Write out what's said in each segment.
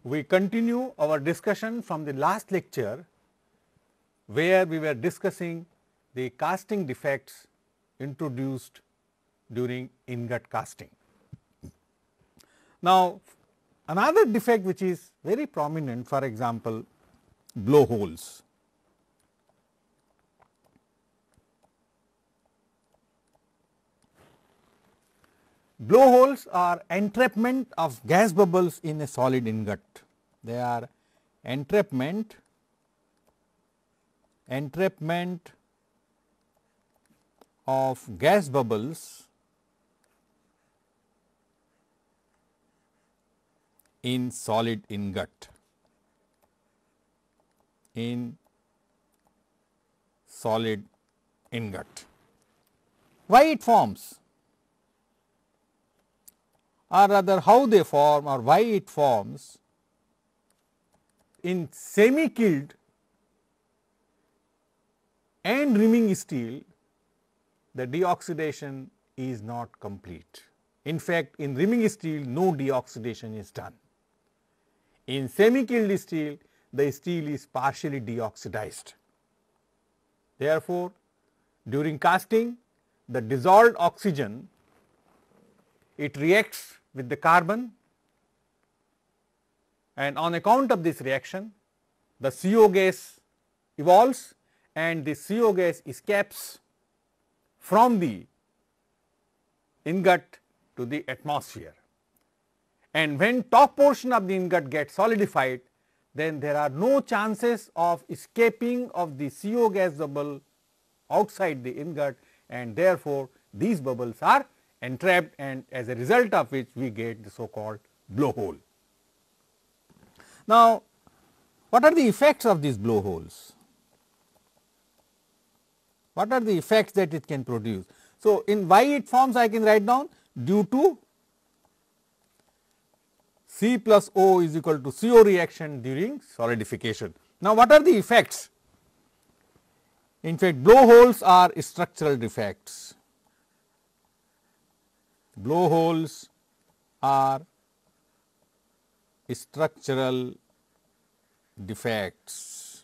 We continue our discussion from the last lecture, where we were discussing the casting defects introduced during ingot casting. Now, another defect which is very prominent, for example, blowholes. Blowholes are entrapment of gas bubbles in a solid ingot. They are entrapment of gas bubbles in solid ingot. Why it forms, or rather how they form or why it forms? In semi-killed and rimming steel, the deoxidation is not complete. In fact, in rimming steel no deoxidation is done. In semi-killed steel, the steel is partially deoxidized. Therefore, during casting, the dissolved oxygen, it reacts with the carbon, and on account of this reaction, the CO gas evolves and the CO gas escapes from the ingot to the atmosphere. And when top portion of the ingot gets solidified, then there are no chances of escaping of the CO gas bubble outside the ingot, and therefore, these bubbles are entrapped, and as a result of which we get the so called blowhole. Now, what are the effects of these blowholes? What are the effects that it can produce? So, in why it forms, I can write down due to C plus O is equal to CO reaction during solidification. Now, what are the effects? In fact, blowholes are structural defects. Blowholes are structural defects.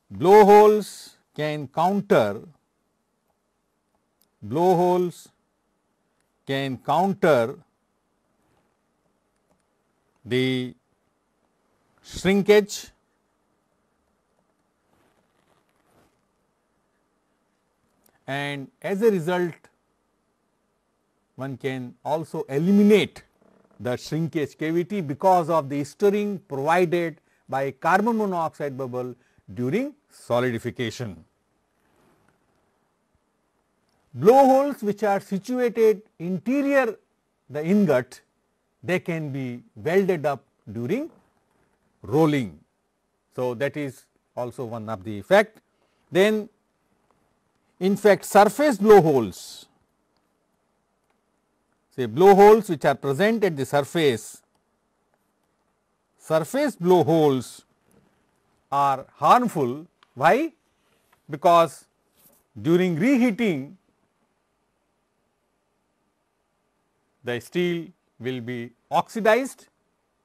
Blowholes can counter the shrinkage and as a result one can also eliminate the shrinkage cavity because of the stirring provided by carbon monoxide bubble during solidification. Blowholes which are situated interior the ingot, they can be welded up during rolling. So, that is also one of the effect. Then in fact, surface blowholes, say blowholes which are present at the surface blowholes are harmful. Why? Because during reheating the steel will be oxidized,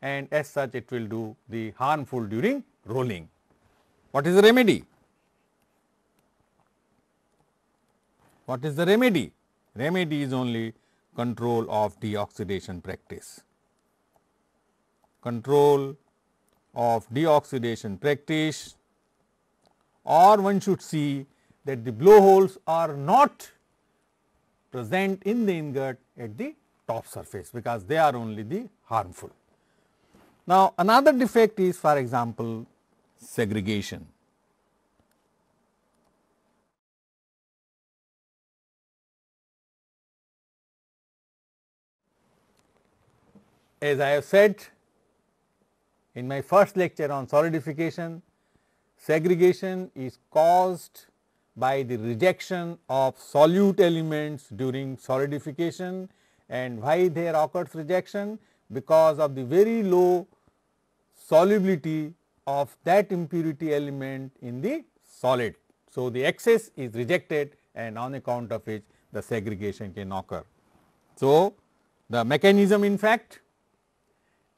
and as such it will do the harmful during rolling. What is the remedy? What is the remedy? Remedy is only control of deoxidation practice. Control of deoxidation practice, or one should see that the blowholes are not present in the ingot at the top surface, because they are only the harmful. Now, another defect is, for example, segregation. As I have said in my first lecture on solidification, segregation is caused by the rejection of solute elements during solidification. And why there occurs rejection? Because of the very low solubility of that impurity element in the solid. So, the excess is rejected, and on account of which the segregation can occur. So, The mechanism, in fact,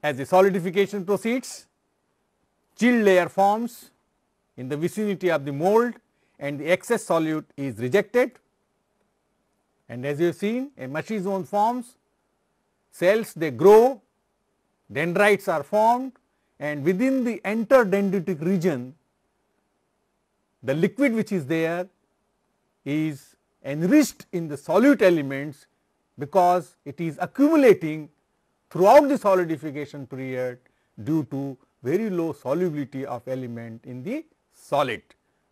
as the solidification proceeds, chilled layer forms in the vicinity of the mold and the excess solute is rejected, and as you have seen, a mushy zone forms, cells they grow, dendrites are formed, and within the interdendritic region the liquid which is there is enriched in the solute elements, because it is accumulating throughout the solidification period due to very low solubility of element in the solid.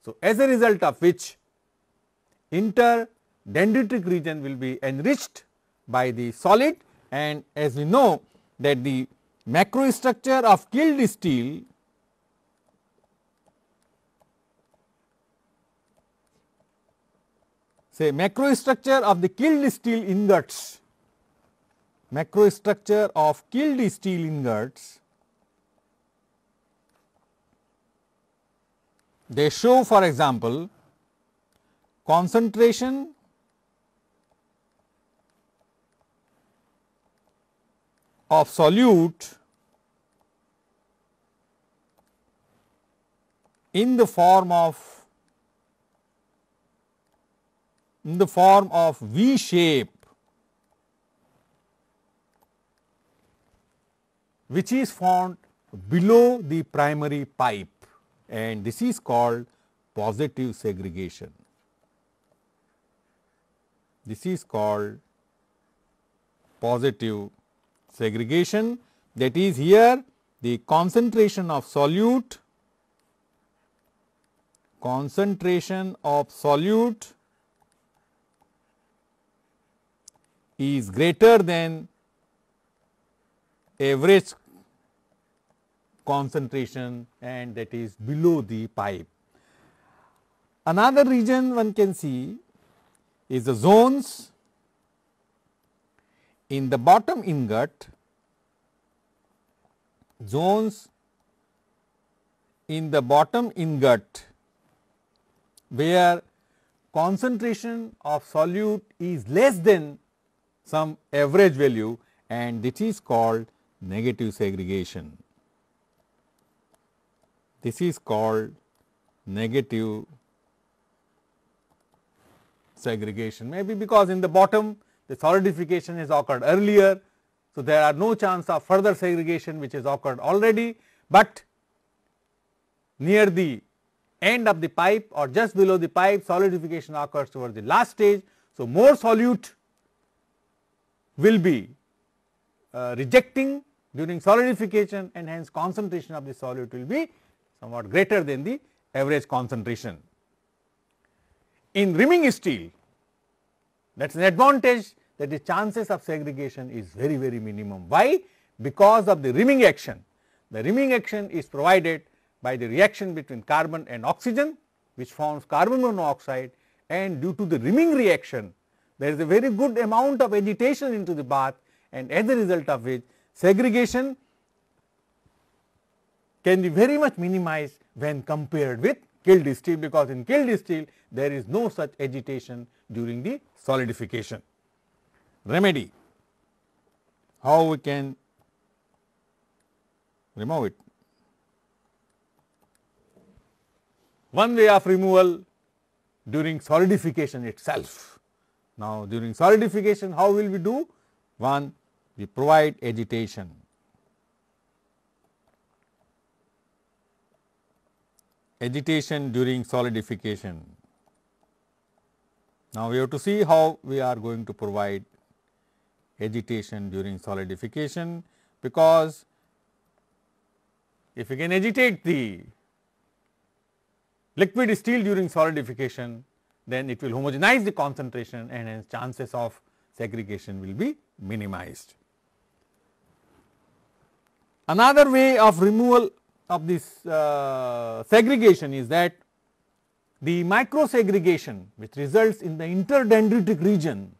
So, as a result of which interdendritic region will be enriched by the solid, and as we know that the macrostructure of killed steel macrostructure of the killed steel ingots, macrostructure of killed steel ingots, they show, for example, concentration of solute in the form of V shape, which is found below the primary pipe, and this is called positive segregation. This is called positive segregation, that is, here the concentration of solute is greater than average concentration, and that is below the pipe. Another region one can see is the zones in the bottom ingot, where concentration of solute is less than some average value, and this is called negative segregation. This is called negative segregation, maybe because in the bottom the solidification has occurred earlier. So, there are no chance of further segregation which has occurred already, but near the end of the pipe or just below the pipe solidification occurs towards the last stage. So, more solute will be rejecting during solidification, and hence concentration of the solute will be somewhat greater than the average concentration. In rimming steel, that is an advantage, that the chances of segregation is very minimum. Why? Because of the rimming action. The rimming action is provided by the reaction between carbon and oxygen, which forms carbon monoxide, and due to the rimming reaction there is a very good amount of agitation into the bath, and as a result of which segregation can be very much minimized when compared with killed steel, because in killed steel there is no such agitation during the solidification. Remedy, how we can remove it? One way of removal during solidification itself. Now, during solidification how will we do? One, we provide agitation. Agitation during solidification. Now, we have to see how we are going to provide agitation during solidification, because if we can agitate the liquid steel during solidification, then it will homogenize the concentration, and hence chances of segregation will be minimized. Another way of removal of this segregation is that the micro segregation which results in the interdendritic region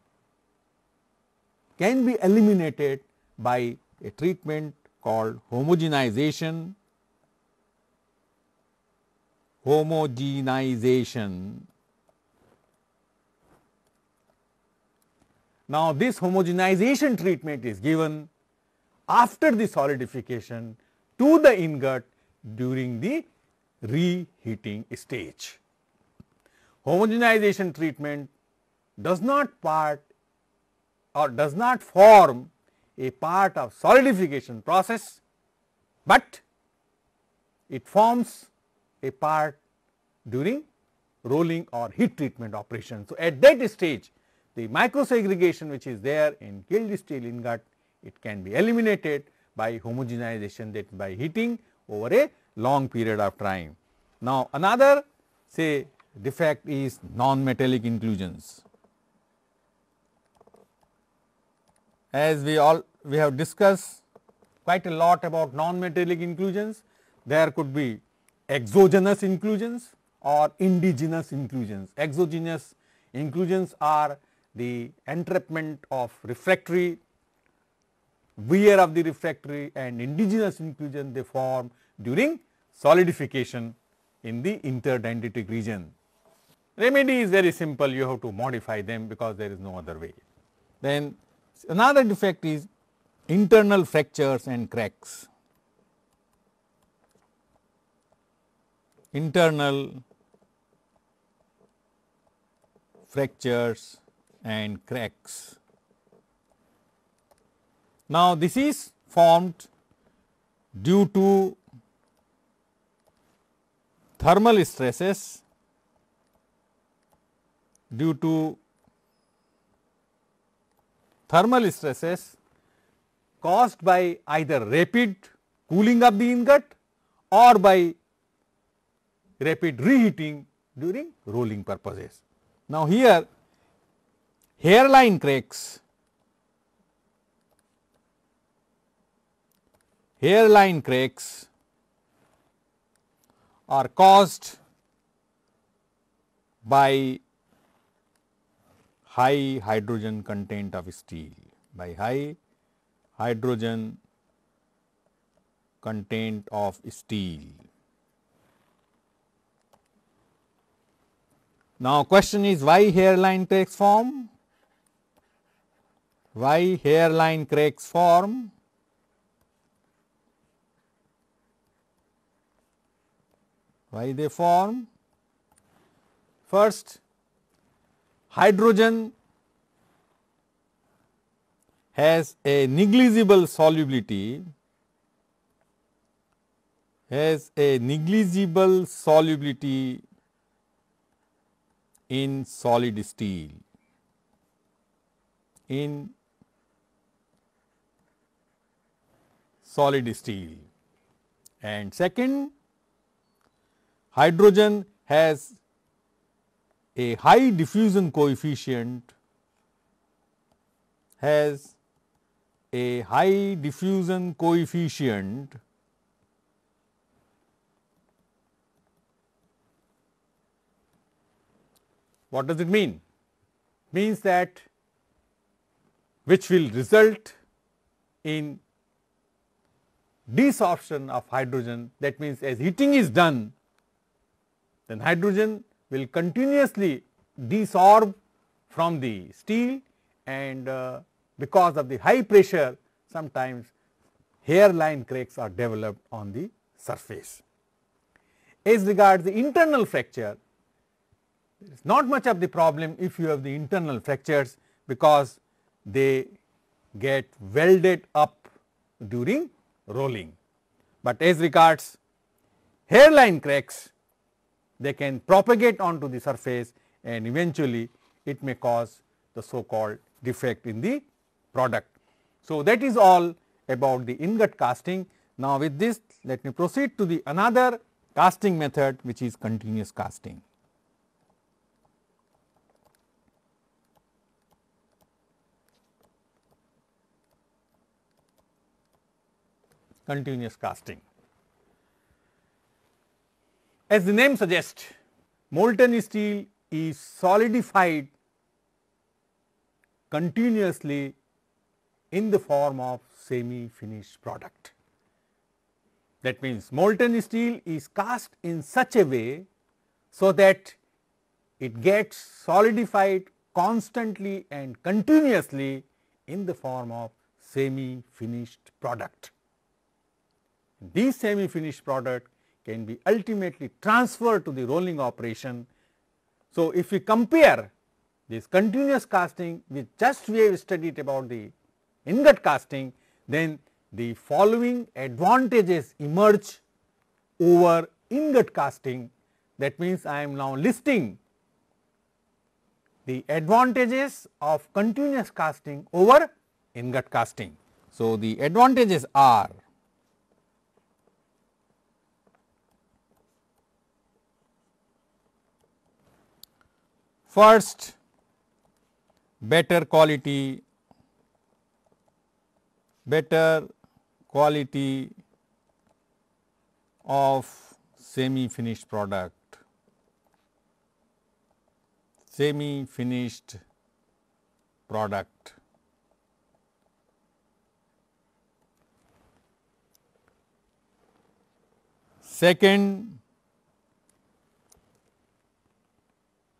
can be eliminated by a treatment called homogenization. Now, this homogenization treatment is given after the solidification to the ingot during the reheating stage. Homogenization treatment does not form a part of solidification process, but it forms a part during rolling or heat treatment operation. So, at that stage the microsegregation which is there in chilled steel ingot, it can be eliminated by homogenization, that by heating over a long period of time. Now, another say defect is non-metallic inclusions. As we have discussed quite a lot about non-metallic inclusions, there could be exogenous inclusions or indigenous inclusions. Exogenous inclusions are the entrapment of refractory, wear of the refractory, and indigenous inclusion they form during solidification in the interdendritic region. Remedy is very simple, you have to modify them because there is no other way. Then another defect is internal fractures and cracks. Internal fractures and cracks. Now, this is formed due to thermal stresses, caused by either rapid cooling of the ingot or by rapid reheating during rolling purposes. Now, here hairline cracks are caused by high hydrogen content of steel, Now, question is why hairline cracks form? Why hairline cracks form? Why they form? First, hydrogen has a negligible solubility, in solid steel. And second, hydrogen has a high diffusion coefficient, What does it mean? Means that which will result in desorption of hydrogen. That means, as heating is done, then hydrogen will continuously desorb from the steel, and because of the high pressure sometimes hairline cracks are developed on the surface. As regards the internal fracture, there is not much of the problem if you have the internal fractures, because they get welded up during rolling. But as regards hairline cracks, they can propagate onto the surface and eventually it may cause the so called defect in the product. So, that is all about the ingot casting. Now, with this, let me proceed to the another casting method, which is continuous casting. Continuous casting. As the name suggests, molten steel is solidified continuously in the form of semi-finished product. That means, molten steel is cast in such a way so that it gets solidified constantly and continuously in the form of semi-finished product. These semi-finished product can be ultimately transferred to the rolling operation. So, if we compare this continuous casting with just we have studied about the ingot casting, then the following advantages emerge over ingot casting. That means, I am now listing the advantages of continuous casting over ingot casting. So, the advantages are: first, better quality of semi-finished product. Second,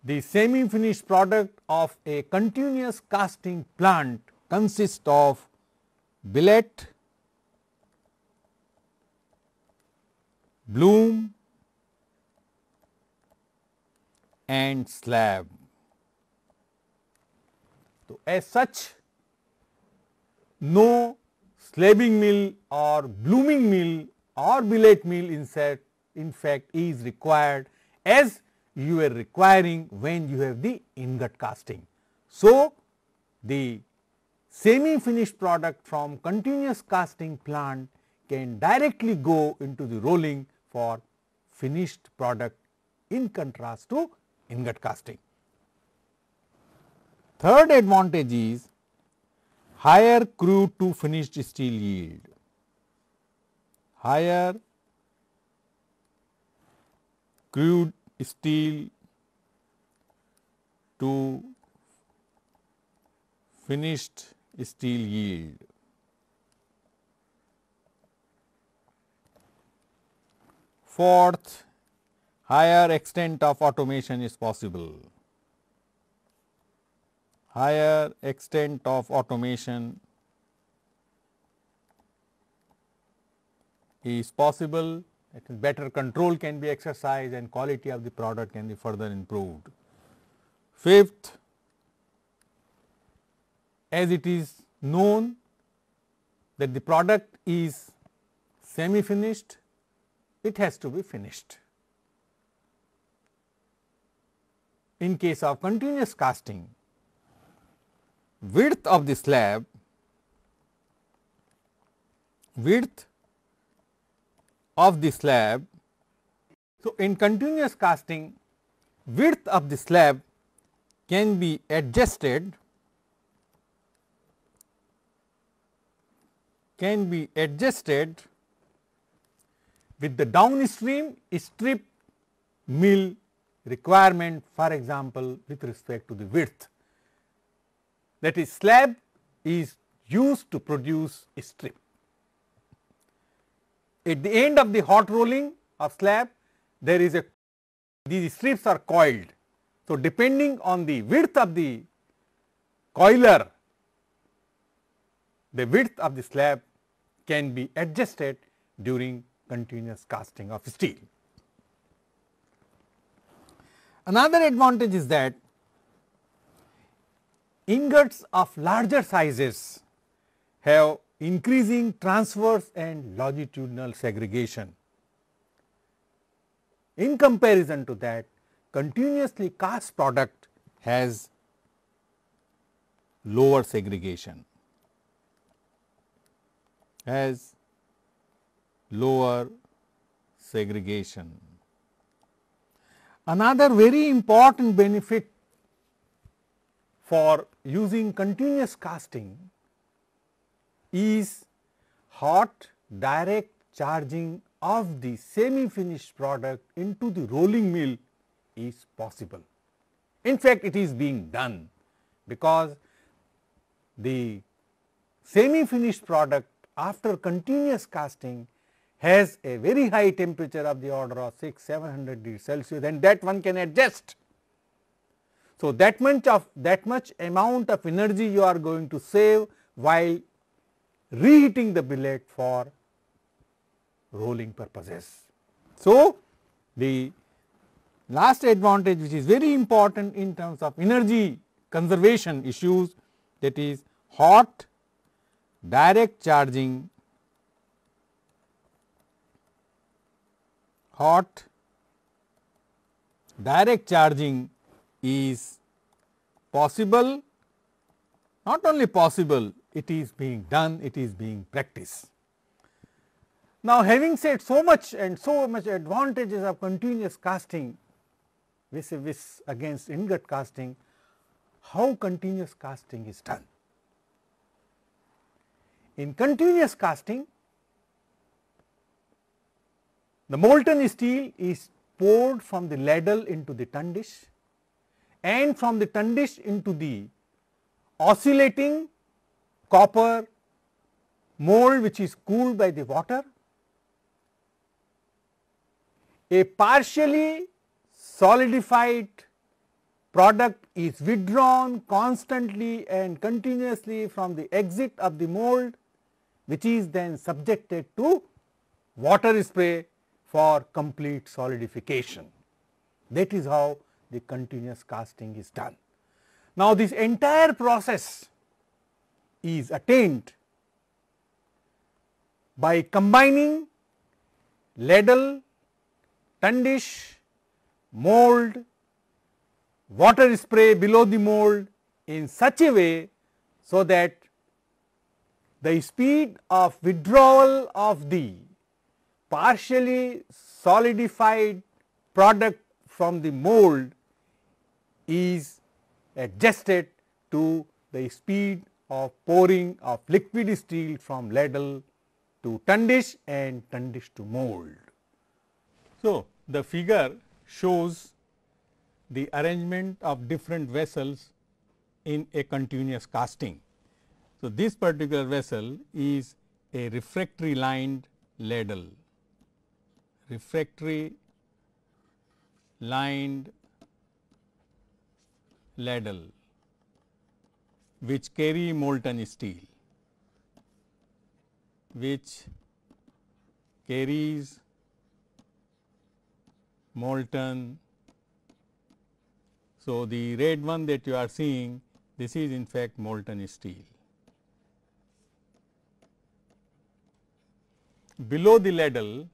the semi-finished product of a continuous casting plant consists of billet, bloom and slab. So, as such, no slabbing mill or blooming mill or billet mill in fact is required, as you are requiring when you have the ingot casting. So, the semi-finished product from continuous casting plant can directly go into the rolling for finished product, in contrast to ingot casting. Third advantage is higher crude to finished steel yield. Higher crude steel to finished steel yield. Fourth, higher extent of automation is possible. Higher extent of automation is possible, better control can be exercised and quality of the product can be further improved. Fifth, as it is known that the product is semi-finished, it has to be finished. In case of continuous casting, width of the slab, so in continuous casting, width of the slab can be adjusted with the downstream strip mill requirement, for example, with respect to the width. That is, slab is used to produce a strip. At the end of the hot rolling of slab, there is these strips are coiled. So, depending on the width of the coiler, the width of the slab can be adjusted during continuous casting of steel. Another advantage is that ingots of larger sizes have increasing transverse and longitudinal segregation. In comparison to that, continuously cast product has lower segregation. Another very important benefit for using continuous casting is hot direct charging of the semi-finished product into the rolling mill is possible. In fact, it is being done, because the semi-finished product after continuous casting has a very high temperature of the order of 600–700 degrees Celsius, and that one can adjust. So, that much amount of energy you are going to save while reheating the billet for rolling purposes. So, the last advantage which is very important in terms of energy conservation issues, that is hot direct charging, hot direct charging is possible, not only possible, it is being done, it is being practiced. Now, having said so much advantages of continuous casting vis against ingot casting, how continuous casting is done? In continuous casting, the molten steel is poured from the ladle into the tun dish and from the tun dish into the oscillating copper mold which is cooled by the water. A partially solidified product is withdrawn constantly and continuously from the exit of the mold, which is then subjected to water spray for complete solidification. That is how the continuous casting is done. Now, this entire process is attained by combining ladle, tun dish, mold, water spray below the mold in such a way so that the speed of withdrawal of the partially solidified product from the mold is adjusted to the speed of pouring of liquid steel from ladle to tun dish and tun dish to mold. So, the figure shows the arrangement of different vessels in a continuous casting. So, this particular vessel is a refractory lined ladle, refractory lined ladle which carry molten steel, which carries molten. So, the red one that you are seeing, this is in fact molten steel. Below the ladle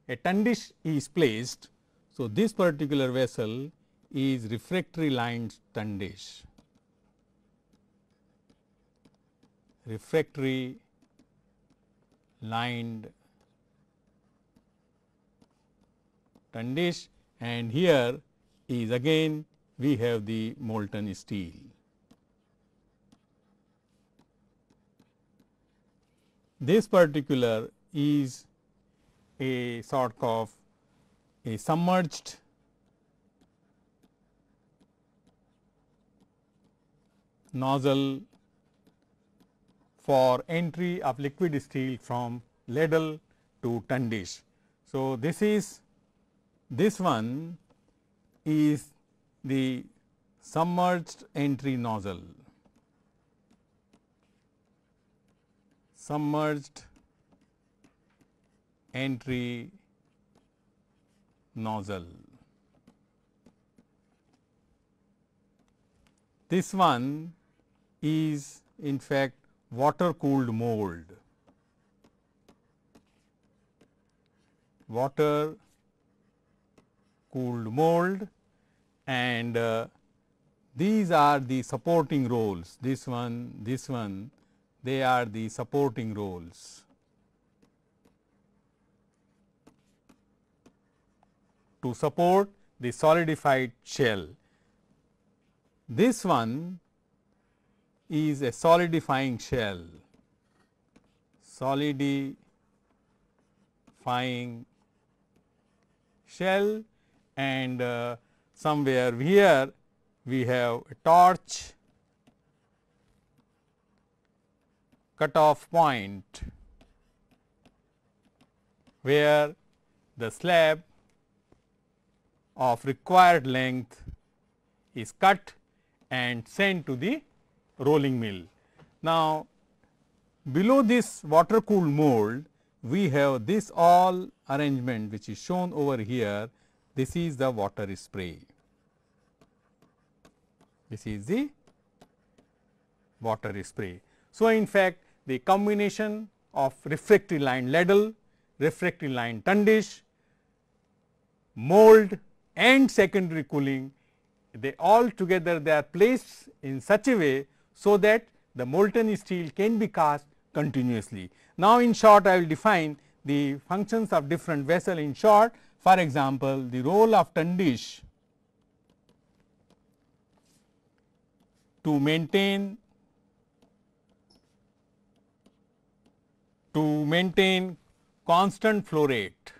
a tun dish is placed. So, this particular vessel is refractory lined tun dish, refractory lined tun dish, and here is again we have the molten steel. This particular is a sort of a submerged nozzle for entry of liquid steel from ladle to tun dish. So, this one is the submerged entry nozzle, submerged entry nozzle. This one is in fact water cooled mold, water cooled mold, and these are the supporting rolls, this one, they are the supporting rolls. To support the solidified shell. This one is a solidifying shell, solidifying shell, and somewhere here we have a torch cut-off point where the slab of required length is cut and sent to the rolling mill. Now, below this water cooled mold, we have this all arrangement which is shown over here. This is the water spray. This is the water spray. So, in fact, the combination of refractory lined ladle, refractory lined tundish, mold and secondary cooling, they all together they are placed in such a way so that the molten steel can be cast continuously. Now, in short I will define the functions of different vessel in short. For example, the role of tundish to maintain constant flow rate,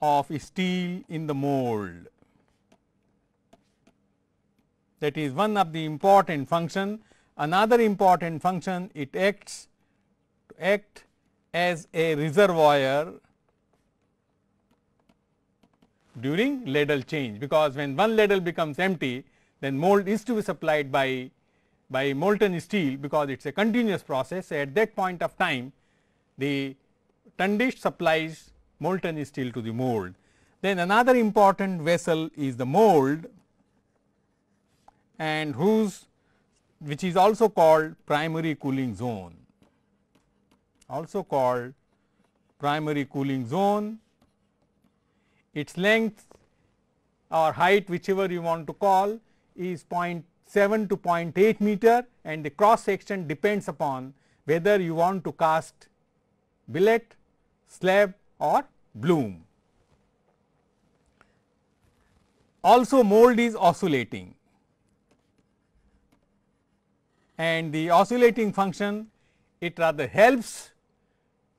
of steel in the mold. That is one of the important function. Another important function, it acts as a reservoir during ladle change, because when one ladle becomes empty, then mold is to be supplied by molten steel, because it is a continuous process. At that point of time, the tundish supplies molten steel to the mold. Then another important vessel is the mold, and which is also called primary cooling zone, Its length or height, whichever you want to call, is 0.7 to 0.8 meter, and the cross section depends upon whether you want to cast billet, slab or bloom. Also, mold is oscillating, and the oscillating function, it rather helps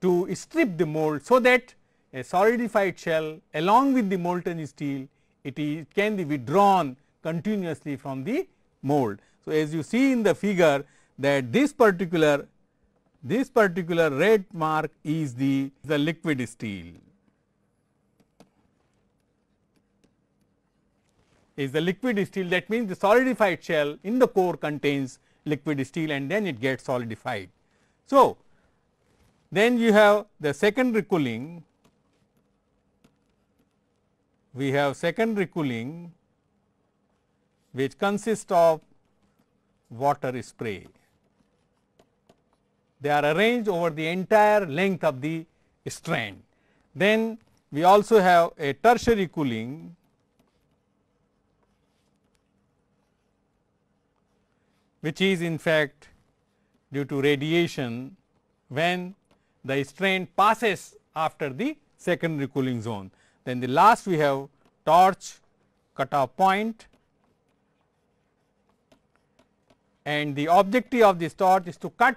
to strip the mold, so that a solidified shell along with the molten steel, it can be withdrawn continuously from the mold. So, as you see in the figure that this particular red mark is the liquid steel, that means the solidified shell in the core contains liquid steel, and then it gets solidified. So, then you have the secondary cooling. We have secondary cooling, which consists of water spray. They are arranged over the entire length of the strand. Then we also have a tertiary cooling, which is in fact due to radiation when the strand passes after the secondary cooling zone. Then the last we have torch cutoff point, and the objective of this torch is to cut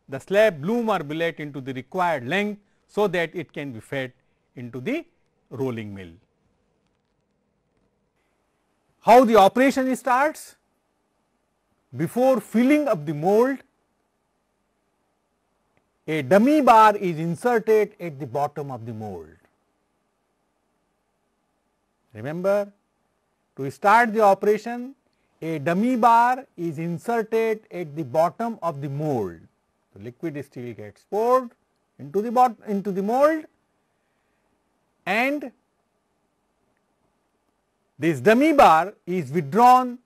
the slab, bloom or billet into the required length, so that it can be fed into the rolling mill. How the operation starts? Before filling up the mold, a dummy bar is inserted at the bottom of the mold. Remember, to start the operation, a dummy bar is inserted at the bottom of the mold. The liquid steel gets poured into the mold, and this dummy bar is withdrawn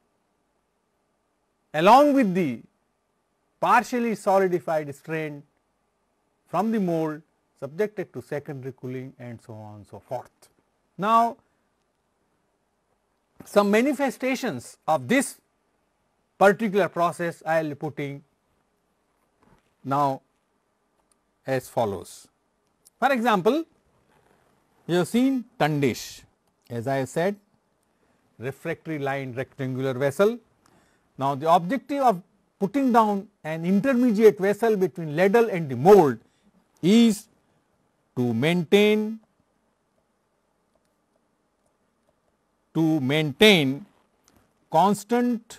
along with the partially solidified strand from the mold, subjected to secondary cooling, and so on and so forth. Now, some manifestations of this particular process I will be putting now as follows. For example, you have seen tundish, as I said, refractory lined rectangular vessel. Now, the objective of putting down an intermediate vessel between ladle and the mold is to maintain constant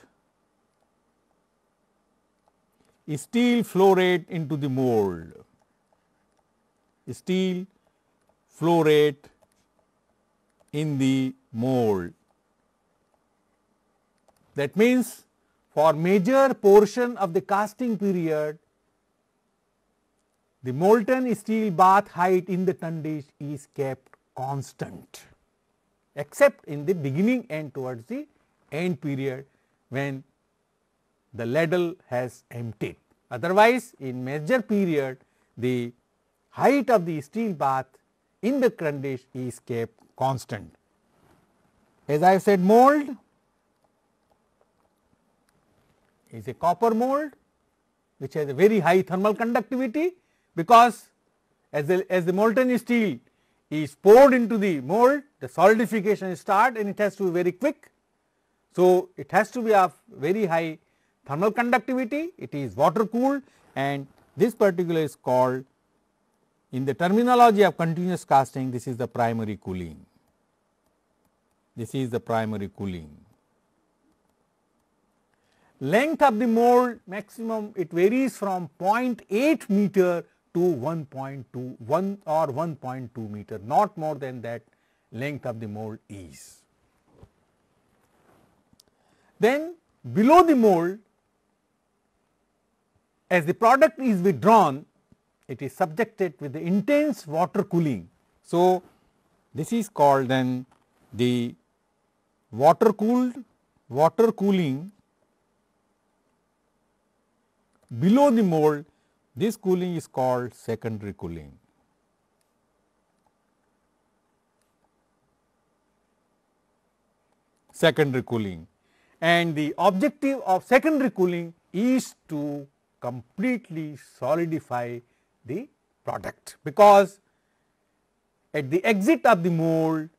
steel flow rate into the mold, flow rate in the mold. That means, for major portion of the casting period, the molten steel bath height in the tundish is kept constant, except in the beginning and towards the end period when the ladle has emptied. Otherwise, in major period, the height of the steel bath in the tundish is kept constant. As I have said, mold is a copper mold which has a very high thermal conductivity, because as the molten steel is poured into the mold, the solidification starts and it has to be very quick. So, it has to be of very high thermal conductivity, it is water cooled, and this particular is called, in the terminology of continuous casting, this is the primary cooling. This is the primary cooling. Length of the mold maximum, it varies from 0.8 meter to 1.2 or 1.2 meter, not more than that length of the mold is. Then below the mold, as the product is withdrawn, it is subjected with the intense water cooling. So, this is called then the water cooling below the mold. This cooling is called secondary cooling. Secondary cooling, and the objective of secondary cooling is to completely solidify the product, because at the exit of the mold,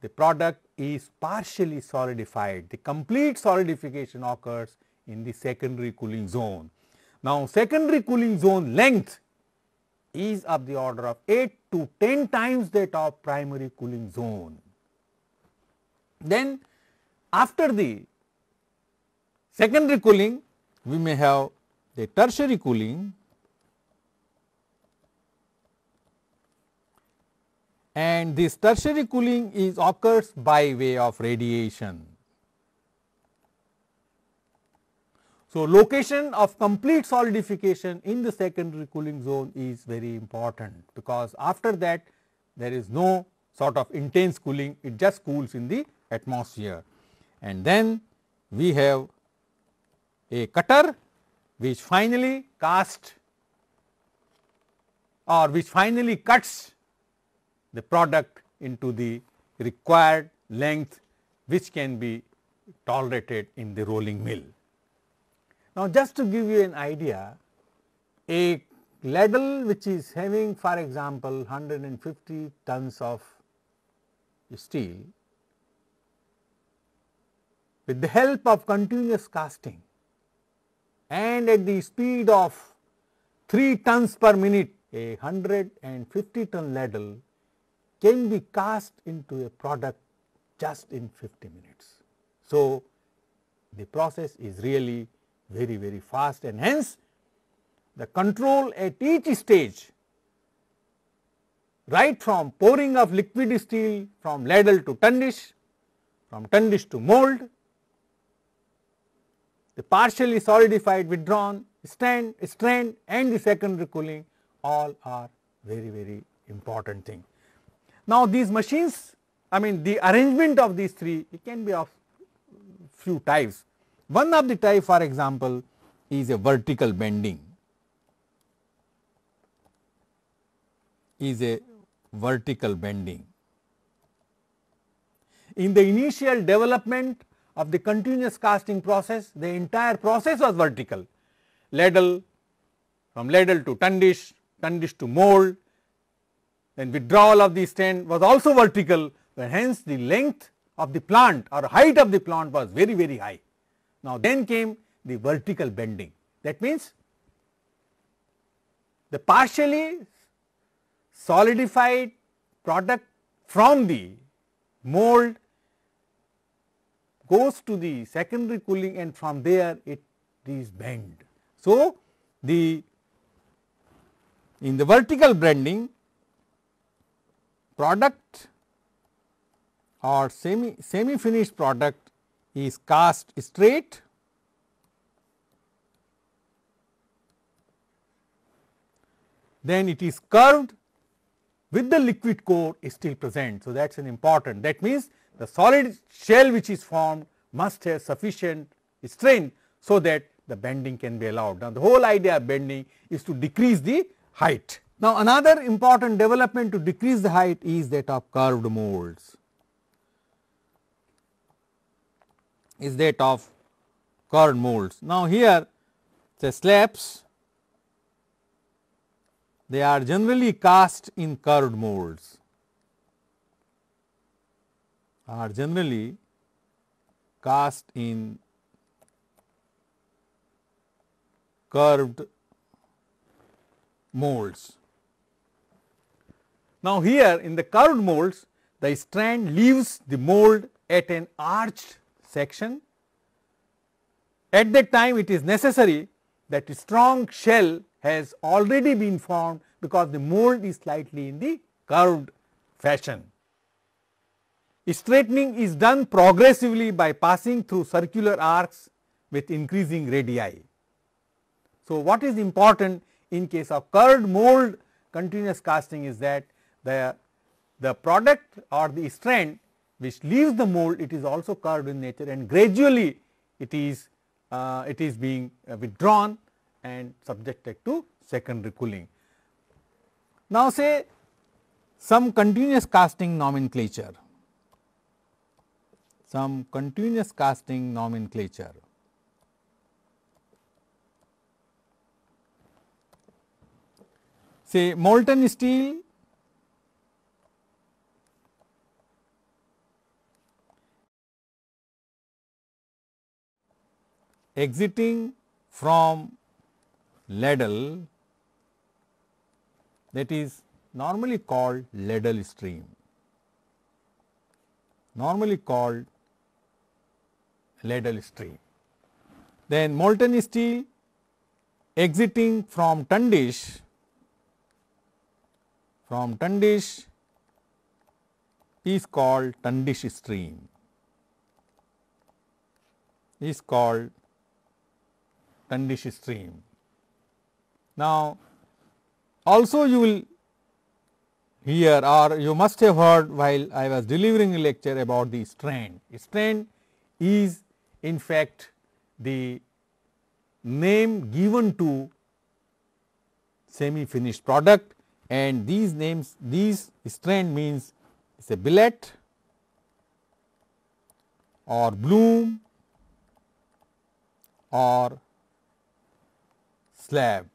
the product is partially solidified. The complete solidification occurs in the secondary cooling zone. Now, secondary cooling zone length is of the order of 8 to 10 times that of primary cooling zone. Then after the secondary cooling, we may have the tertiary cooling, and this tertiary cooling occurs by way of radiation. So, location of complete solidification in the secondary cooling zone is very important, because after that there is no sort of intense cooling, it just cools in the atmosphere. And then we have a cutter which finally cuts the product into the required length, which can be tolerated in the rolling mill. Now, just to give you an idea, a ladle which is having, for example, 150 tons of steel, with the help of continuous casting and at the speed of 3 tons per minute, a 150 ton ladle can be cast into a product just in 50 minutes. So, the process is really very fast, and hence the control at each stage, right from pouring of liquid steel from ladle to tundish, from tundish to mold, the partially solidified withdrawn, strand and the secondary cooling, all are very important thing. Now, these machines, I mean the arrangement of these three, it can be of few types. One of the type, for example, is a vertical bending, In the initial development of the continuous casting process, the entire process was vertical. Ladle, from ladle to tundish, tundish to mold, then withdrawal of the stand was also vertical, and hence the length of the plant or height of the plant was very high. Now, then came the vertical bending. That means, the partially solidified product from the mold goes to the secondary cooling, and from there it is bent. So, in the vertical bending, product or semi finished product is cast straight, then it is curved with the liquid core is still present. So, that is an important, that means the solid shell which is formed must have sufficient strength, so that the bending can be allowed. Now, the whole idea of bending is to decrease the height. Now, another important development to decrease the height is that of curved molds, Now, here the slabs, they are generally cast in curved molds, curved molds. Now, here in the curved molds, the strand leaves the mold at an arched section. At that time, it is necessary that a strong shell has already been formed, because the mold is slightly in the curved fashion. Straightening is done progressively by passing through circular arcs with increasing radii. So, what is important in case of curved mold continuous casting is that the product or the strand which leaves the mold, it is also curved in nature, and gradually it is being withdrawn and subjected to secondary cooling. Now, say some continuous casting nomenclature. Say molten steel, exiting from ladle, that is normally called ladle stream, Then molten steel exiting from tundish, is called tundish stream, Now, also you will hear, or you must have heard while I was delivering a lecture about the strand. Strand is in fact the name given to semi finished product, and these names, these strand means it is a billet or bloom or slab.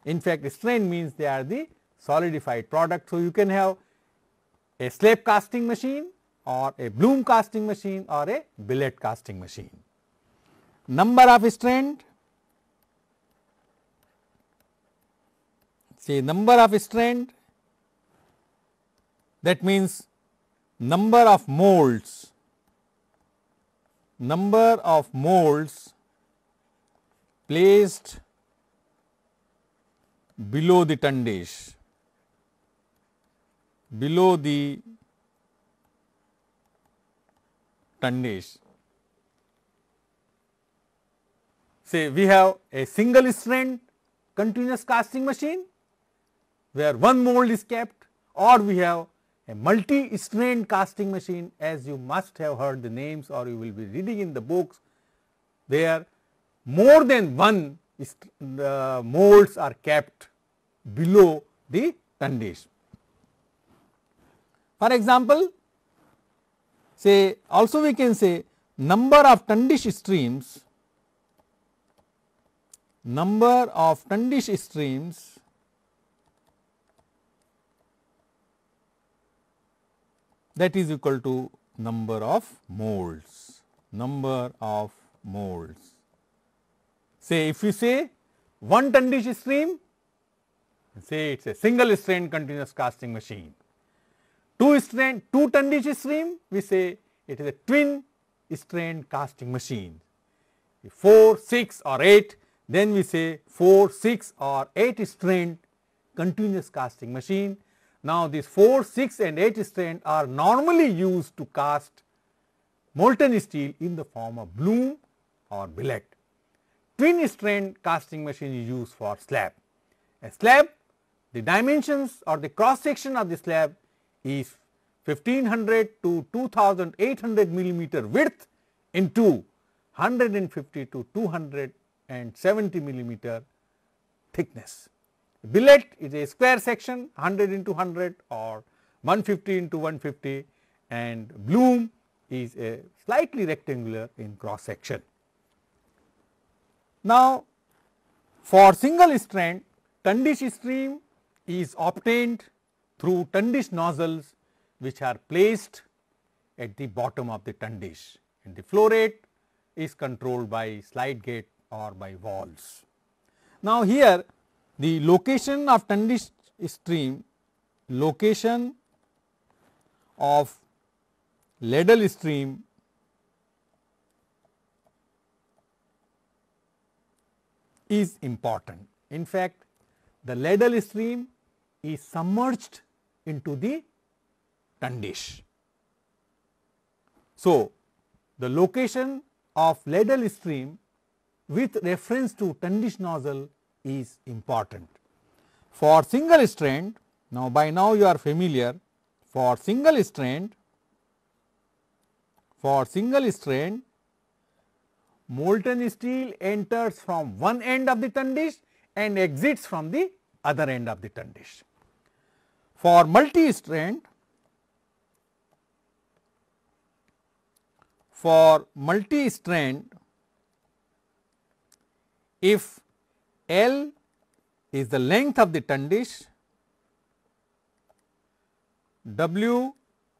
In fact, strand means they are the solidified product. So, you can have a slab casting machine or a bloom casting machine or a billet casting machine. Number of strand, say number of strand, that means number of molds placed below the tundish, Say we have a single strand continuous casting machine where one mold is kept, or we have a multi strand casting machine, as you must have heard the names or you will be reading in the books, where more than one molds are kept below the tundish. For example, say also we can say number of tundish streams, that is equal to number of molds. Say if you say one tundish stream, say it is a single strand continuous casting machine. Two tundish stream, we say it is a twin strand casting machine. 4, 6 or 8, then we say 4, 6 or 8 strand continuous casting machine. Now, these 4, 6 and 8 strand are normally used to cast molten steel in the form of bloom or billet. Twin strand casting machine is used for slab. A slab, the dimensions or the cross section of the slab is 1500 to 2800 millimeter width into 150 to 270 millimeter thickness. Billet is a square section 100 into 100 or 150 into 150, and bloom is a slightly rectangular in cross section. Now, for single strand, Tundish stream is obtained through Tundish nozzles which are placed at the bottom of the Tundish, and the flow rate is controlled by slide gate or by valves. Now, here the location of Tundish stream, location of ladle stream is important. In fact, the ladle stream is submerged into the Tundish. So, the location of ladle stream with reference to Tundish nozzle is important. For single strand, now by now you are familiar, for single strand, molten steel enters from one end of the Tundish and exits from the other end of the Tundish. For multi-strand, if L is the length of the Tundish, W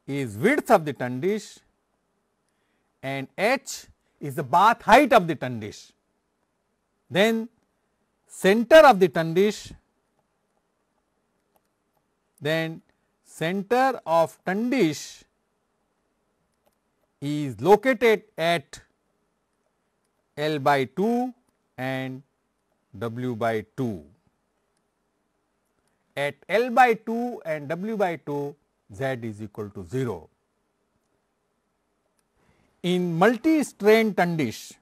is width of the Tundish, and H is the bath height of the Tundish, then center of the Tundish, is located at L by 2 and W by 2. At L by 2 and W by 2, Z is equal to 0. In multi-strand Tundish,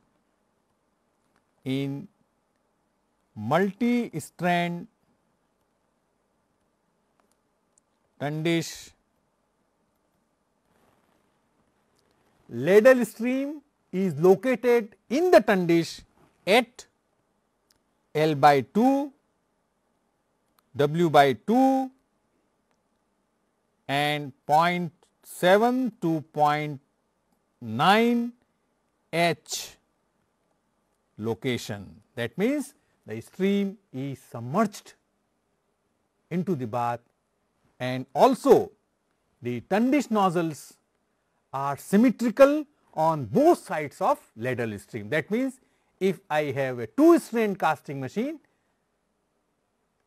ladle stream is located in the Tundish at L by 2, W by 2 and 0.7 to 0.9 H location. That means, the stream is submerged into the bath, and also the Tundish nozzles are symmetrical on both sides of ladle stream. That means, if I have a 2-strand casting machine,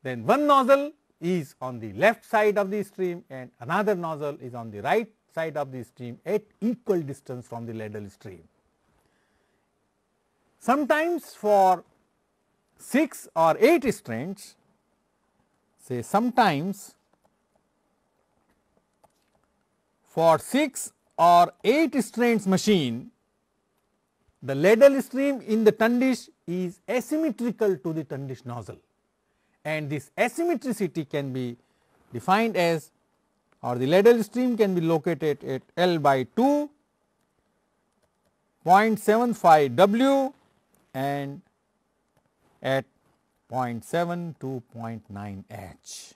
then one nozzle is on the left side of the stream and another nozzle is on the right side of the stream at equal distance from the ladle stream. Sometimes for 6 or 8 strands, say sometimes for 6 or 8 strands machine, the ladle stream in the Tundish is asymmetrical to the Tundish nozzle, and this asymmetricity can be defined as, or the ladle stream can be located at L by 2, 0.75 W and at 0.7 to 0.9 H.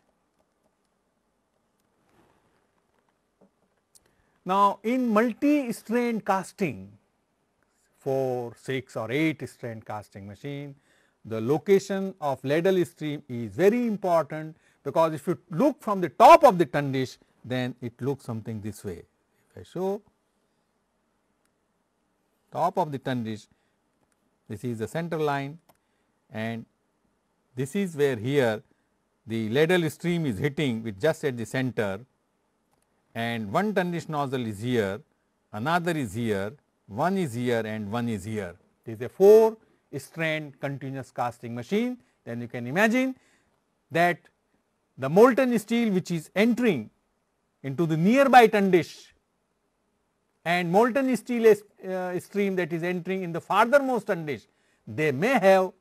Now, in multi-strand casting, 4, 6 or 8 strand casting machine, the location of ladle stream is very important, because if you look from the top of the Tundish, then it looks something this way. If I show top of the Tundish, this is the center line, and this is where here the ladle stream is hitting with just at the center, and one Tundish nozzle is here, another is here, one is here and one is here. It is a 4-strand continuous casting machine. Then you can imagine that the molten steel which is entering into the nearby tundish and molten steel stream that is entering in the farthermost tundish, they may have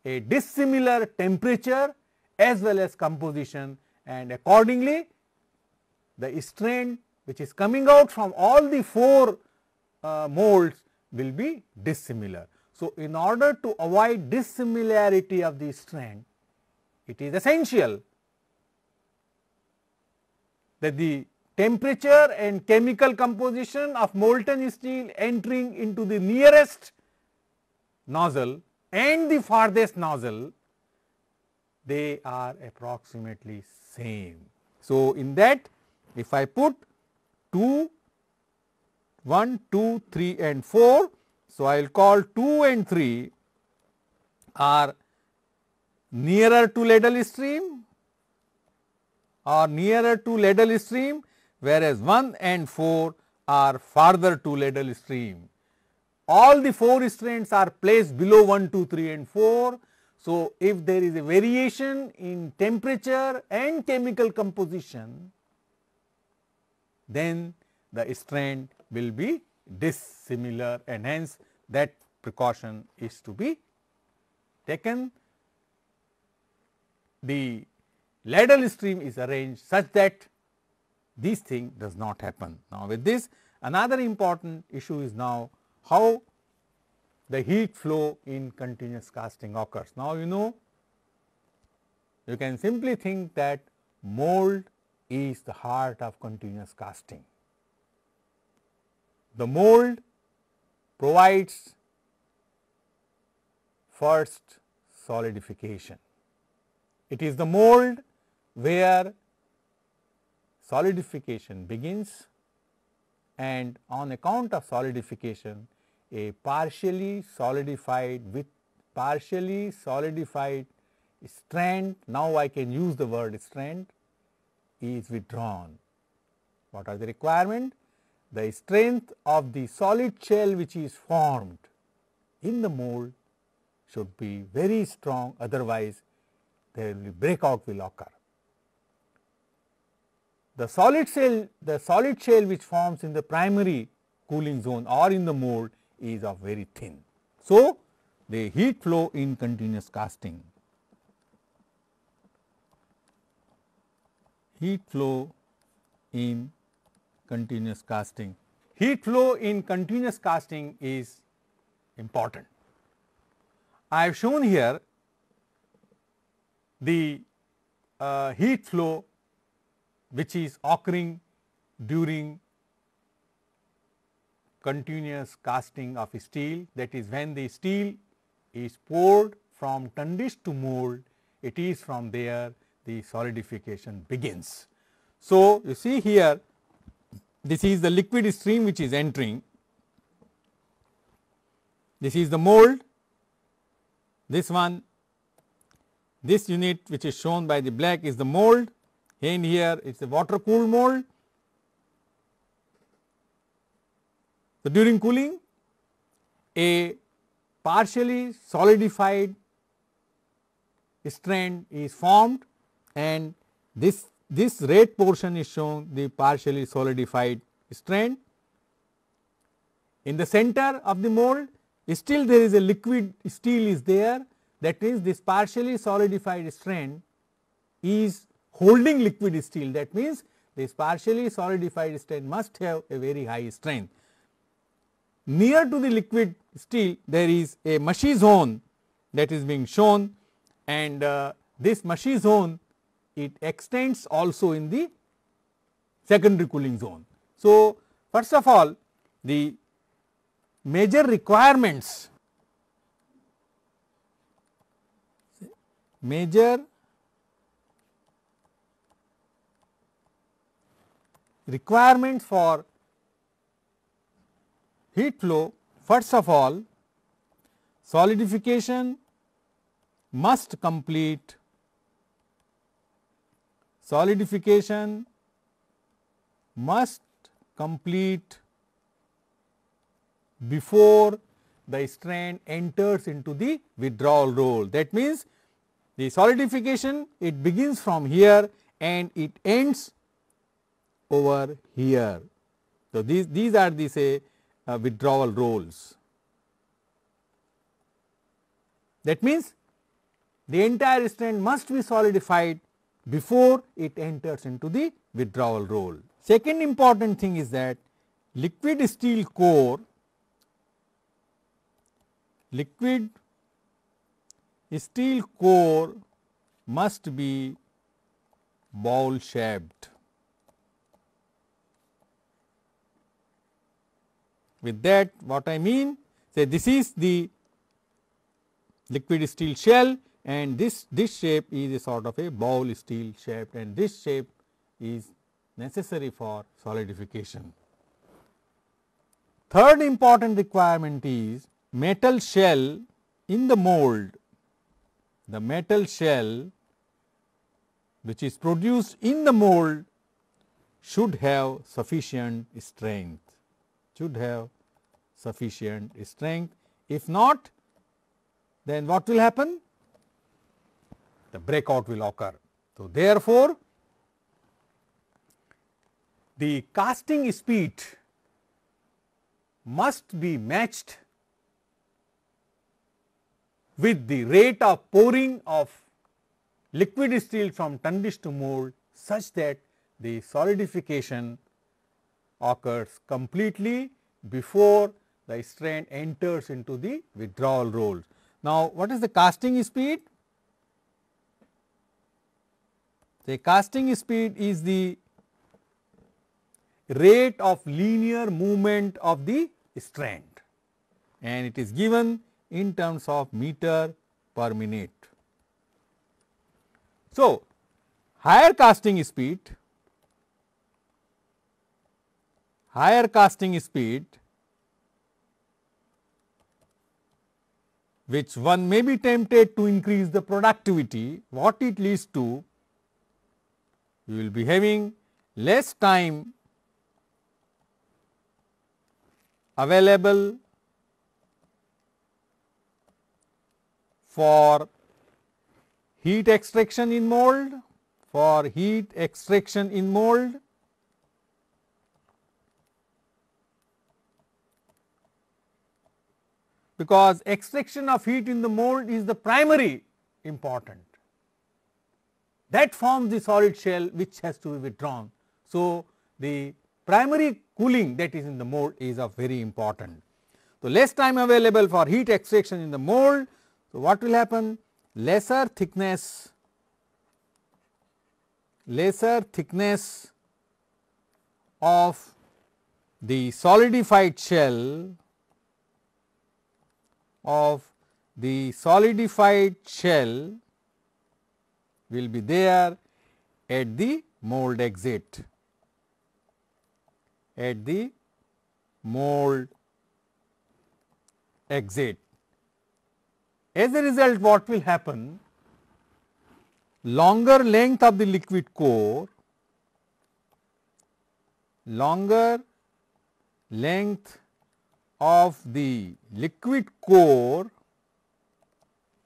a dissimilar temperature as well as composition, and accordingly the strain which is coming out from all the 4 molds will be dissimilar. So, in order to avoid dissimilarity of the strain, it is essential that the temperature and chemical composition of molten steel entering into the nearest nozzle and the farthest nozzle, they are approximately same. So, in that if I put 2, 1, 2, 3 and 4, so I will call 2 and 3 are nearer to ladle stream or nearer to ladle stream, whereas 1 and 4 are farther to ladle stream. All the 4 strands are placed below 1, 2, 3 and 4. So, if there is a variation in temperature and chemical composition, then the strand will be dissimilar, and hence that precaution is to be taken. The ladle stream is arranged such that this thing does not happen. Now, with this, another important issue is now how the heat flow in continuous casting occurs. Now, you can simply think that mold is the heart of continuous casting. The mold provides first solidification. It is the mold where solidification begins, and on account of solidification, a partially solidified strand, now I can use the word strand, is withdrawn. What are the requirements? The strength of the solid shell which is formed in the mold should be very strong, otherwise there will be breakout will occur. The solid shell which forms in the primary cooling zone or in the mold is of very thin. So, the heat flow in continuous casting. Heat flow in continuous casting. Heat flow in continuous casting is important. I have shown here the heat flow which is occurring during continuous casting of steel, that is when the steel is poured from tundish to mold, it is from there the solidification begins. So, you see here, this is the liquid stream which is entering, this is the mold, this one, this unit which is shown by the black is the mold, and here it is a water cooled mold. So, during cooling, a partially solidified strand is formed, and this red portion is shown the partially solidified strand. In the center of the mold, still there is a liquid steel is there, that means this partially solidified strand is holding liquid steel, that means this partially solidified strand must have a very high strength. Near to the liquid steel there is a mushy zone that is being shown, and this mushy zone, it extends also in the secondary cooling zone. So, first of all, the major requirements for heat flow, first of all, solidification must complete before the strand enters into the withdrawal roll. That means, The solidification, it begins from here and it ends over here. So, these are the say withdrawal rolls. That means, the entire strand must be solidified before it enters into the withdrawal roll. Second important thing is that liquid steel core must be bowl shaped. With that, what I mean, say this is the liquid steel shell and this shape is a sort of a bowl steel shaped, and this shape is necessary for solidification. Third important requirement is metal shell in the mold. The metal shell which is produced in the mold should have sufficient strength, If not, then what will happen? The breakout will occur. So, therefore, the casting speed must be matched with the rate of pouring of liquid steel from tundish to mold, such that the solidification occurs completely before the strand enters into the withdrawal rolls. Now, what is the casting speed? The casting speed is the rate of linear movement of the strand, and it is given in terms of meter per minute. So, higher casting speed which one may be tempted to increase the productivity, what it leads to? You will be having less time available for heat extraction in mold, because extraction of heat in the mold is the primary important. That forms the solid shell which has to be withdrawn. So, the primary cooling that is in the mold is of very important. So, less time available for heat extraction in the mold. So, what will happen? Lesser thickness of the solidified shell will be there at the mold exit. As a result, what will happen? Longer length of the liquid core,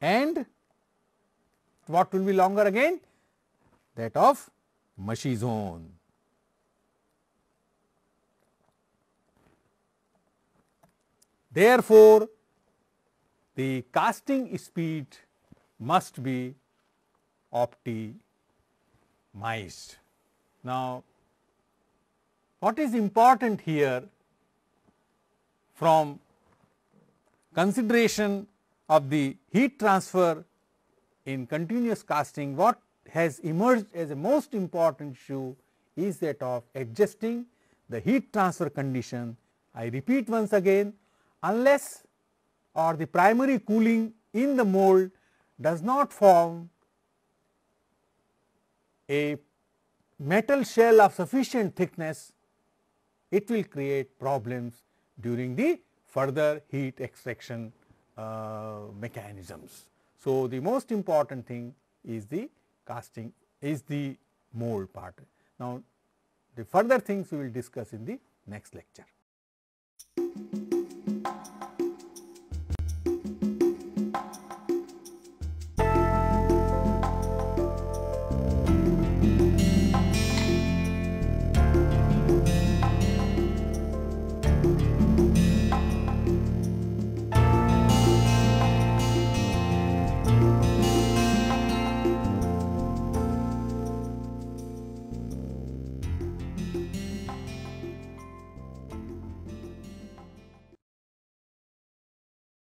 and what will be longer again? That of mushy zone. Therefore, the casting speed must be optimized. Now, what is important here from consideration of the heat transfer in continuous casting, what has emerged as a most important issue is that of adjusting the heat transfer condition. I repeat once again, unless or the primary cooling in the mold does not form a metal shell of sufficient thickness, it will create problems during the further heat extraction mechanisms. So, the most important thing is the casting, is the mold part. Now, the further things we will discuss in the next lecture.